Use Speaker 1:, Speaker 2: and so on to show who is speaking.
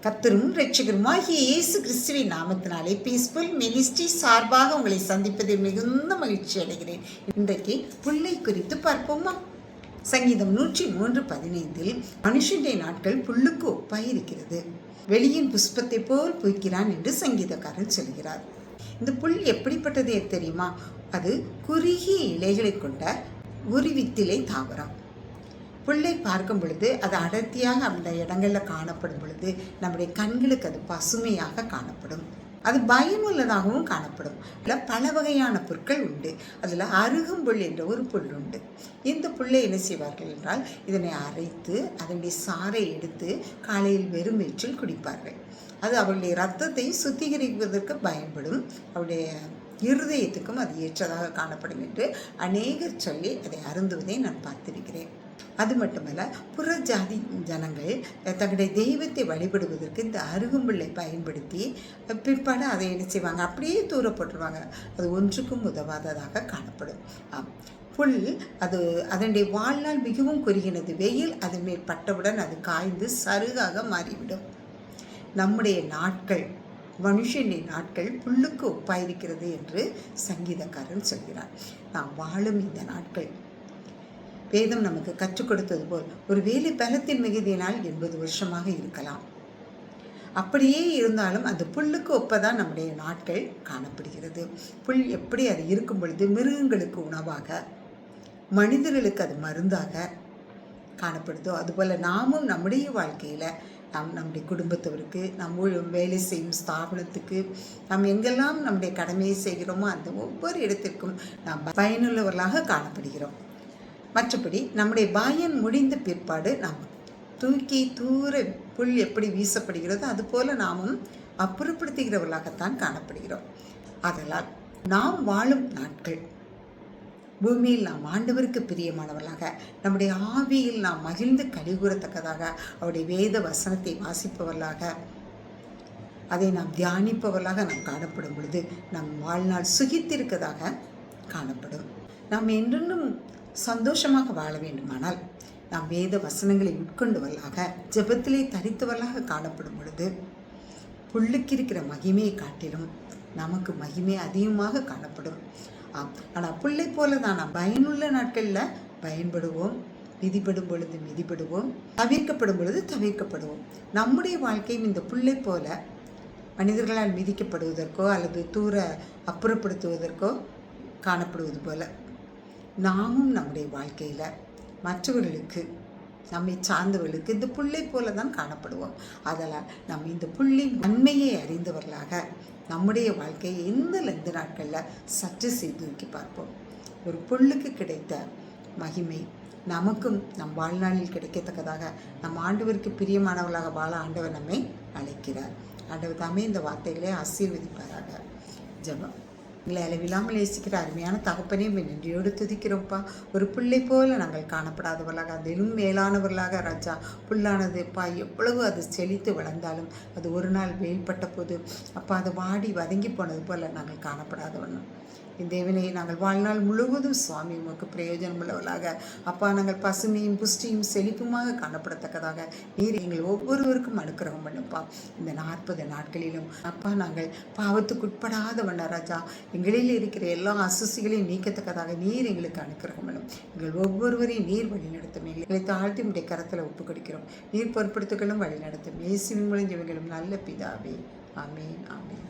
Speaker 1: கர்த்தரும் இரட்சகருமாகிய இயேசு கிறிஸ்துவின் நாமத்தினாலே பீஸ்ஃபுல் மினிஸ்ட்ரி சார்பாக உங்களை சந்திப்பதில் மிகுந்த மகிழ்ச்சி அடைகிறேன். இன்றைக்கு புல்லை குறித்து பார்ப்போமா? சங்கீதம் 103:15 மனுஷனுடைய நாட்கள் புல்லுக்கு ஒப்பாயிருக்கிறது, வெளியின் புஷ்பத்தை போல் பூக்கிறான் என்று சங்கீதக்காரன் சொல்கிறார். இந்த புல் எப்படிப்பட்டது தெரியுமா? அது குறுகிய இலைகளை கொண்ட ஒரு வித்திலை தாவரம். புல்லை பார்க்கும் பொழுது அது அடர்த்தியாக அந்த இடங்களில் காணப்படும் பொழுது நம்முடைய கண்களுக்கு அது பசுமையாக காணப்படும். அது பயனுள்ளதாகவும் காணப்படும். அதில் பல வகையான புற்கள் உண்டு. அதில் அருகம்புல் என்ற ஒரு புல் உண்டு. இந்த புல்லை என்ன செய்வார்கள் என்றால், இதனை அரைத்து அதனுடைய சாறை எடுத்து காலையில் வெறும் வயிற்றில் குடிப்பார்கள். அது அவருடைய இரத்தத்தை சுத்திகரிப்பதற்கு பயன்படும். அவருடைய இருதயத்துக்கும் அது ஏற்றதாக காணப்படும் என்று அநேகர் சொல்லி அதை அருந்துவதை நான் பார்த்திருக்கிறேன். அது மட்டுமல்ல, புற ஜாதி ஜனங்கள் தங்களுடைய தெய்வத்தை வழிபடுவதற்கு இந்த அருகம்புல்லை பயன்படுத்தி பிற்பாடு அதை என்ன செய்வாங்க, அப்படியே தூரப்பட்டுருவாங்க. அது ஒன்றுக்கும் உதவாததாக காணப்படும். புல் அது அதனுடைய வாழ்நாள் மிகவும் குறுகினது. வெயில் அதன் மேல் பட்டவுடன் அது காய்ந்து சருகாக மாறிவிடும். நம்முடைய நாட்கள், மனுஷனுடைய நாட்கள் புல்லுக்கு ஒப்பாயிருக்கிறது என்று சங்கீதக்காரன் சொல்கிறார். நாம் வாழும் இந்த நாட்கள் வேதம் நமக்கு கற்றுக் கொடுத்தது போல் ஒரு வேலை பலத்தின் மிகுதியினால் 80 வருஷமாக இருக்கலாம். அப்படியே இருந்தாலும் அந்த புல்லுக்கு ஒப்பதான் நம்முடைய நாட்கள் காணப்படுகிறது. புல் எப்படி அது இருக்கும் பொழுது மிருகங்களுக்கு உணவாக, மனிதர்களுக்கு அது மருந்தாக காணப்படுதோ, அதுபோல் நாமும் நம்முடைய வாழ்க்கையில் நம்முடைய குடும்பத்தவருக்கு, நம்ம வேலை செய்யும் ஸ்தாபனத்துக்கு, நாம் எங்கெல்லாம் நம்முடைய கடமையை செய்கிறோமோ அந்த ஒவ்வொரு இடத்திற்கும் நாம் பயனுள்ளவர்களாக காணப்படுகிறோம். மற்றபடி நம்முடைய பயன் முடிந்த பிற்பாடு நாம் தூக்கி தூர புல் எப்படி வீசப்படுகிறதோ அதுபோல் நாமும் அப்புறப்படுத்துகிறவர்களாகத்தான் காணப்படுகிறோம். ஆதலால் நாம் வாழும் நாட்கள் பூமியில் நாம் ஆண்டவருக்கு பிரியமானவர்களாக, நம்முடைய ஆவியில் நாம் மகிழ்ந்து கலிகூறத்தக்கதாக, அவருடைய வேத வசனத்தை வாசிப்பவர்களாக, அதை நாம் தியானிப்பவர்களாக நாம் காணப்படும் பொழுது நம் வாழ்நாள் சுகித்திருக்கதாக காணப்படும். நாம் என்றும் சந்தோஷமாக வாழ வேண்டுமானால் நாம் வேத வசனங்களை உட்கொண்டவர்களாக, ஜெபத்திலே தரித்தவர்களாக காணப்படும் பொழுது புல்லுக்கு இருக்கிற மகிமையை காட்டிலும் நமக்கு மகிமை அதிகமாக காணப்படும். ஆனால் புல்லை போல தான் நாம் பயனுள்ள நாட்களில் பயன்படுவோம், மிதிப்படும் பொழுது மிதிப்படுவோம், தவிர்க்கப்படும் பொழுது தவிர்க்கப்படுவோம். நம்முடைய வாழ்க்கையும் இந்த புல்லை போல மனிதர்களால் மிதிக்கப்படுவதற்கோ அல்லது தூர அப்புறப்படுத்துவதற்கோ காணப்படுவது போல நாமும் நம்முடைய வாழ்க்கையில் மற்றவர்களுக்கு, நம்மை சார்ந்தவர்களுக்கு இந்த புல்லை போல தான் காணப்படுவோம். அதனால் நம்ம இந்த புல்லின் நன்மையை அறிந்தவர்களாக நம்முடைய வாழ்க்கையை இந்த நாட்களில் சற்று சீர்தூக்கி பார்ப்போம். ஒரு புல்லுக்கு கிடைத்த மகிமை நமக்கும் நம் வாழ்நாளில் கிடைக்கத்தக்கதாக நம் ஆண்டவருக்கு பிரியமானவர்களாக வாழ ஆண்டவர் நம்மை அழைக்கிறார். ஆண்டவர் தாமே இந்த வார்த்தைகளை ஆசீர்வதிப்பாராக. ஜெபம். எங்களை அளவில்லாமல் நேசிக்கிற அருமையான தகப்பனே, நன்றியோடு துதிக்கிறோம்ப்பா. ஒரு பிள்ளை போல நாங்கள் காணப்படாதவர்களாக, அதிலும் மேலானவர்களாக ராஜா, புல்லானது அப்பா எவ்வளவு அது செழித்து வளர்ந்தாலும் அது ஒரு நாள் வேல்பட்ட போது அப்பா அது வாடி வதங்கி போனது போல நாங்கள் காணப்படாதவண்ணம் இந்த தேவனை நாங்கள் வாழ்நாள் முழுவதும் சுவாமி உமக்கு பிரயோஜனம் உள்ளவர்களாக அப்பா நாங்கள் பசுமையும் புஷ்டியும் செழிப்புமாக காணப்படத்தக்கதாக நீர் எங்கள் ஒவ்வொருவருக்கும் அனுக்கிரகம் பண்ணுப்பா. இந்த 40 நாட்களிலும் அப்பா நாங்கள் பாவத்துக்குட்படாத வண்ணராஜா, எங்களில் இருக்கிற எல்லா அசுசிகளையும் நீக்கத்தக்கதாக நீர் எங்களுக்கு அனுக்கிரகம் பண்ணும். எங்கள் ஒவ்வொருவரையும் நீர் வழி நடத்தும். எங்களை தாழ்த்தி உடைய கரத்தில் ஒப்பு கொடுக்கிறோம். நீர் பொறுப்படுத்துகளும் வழி நடத்தும். இயேசுவின் மூலம் ஜெபங்களும் நல்ல பிதாவே. ஆமேன், ஆமேன்.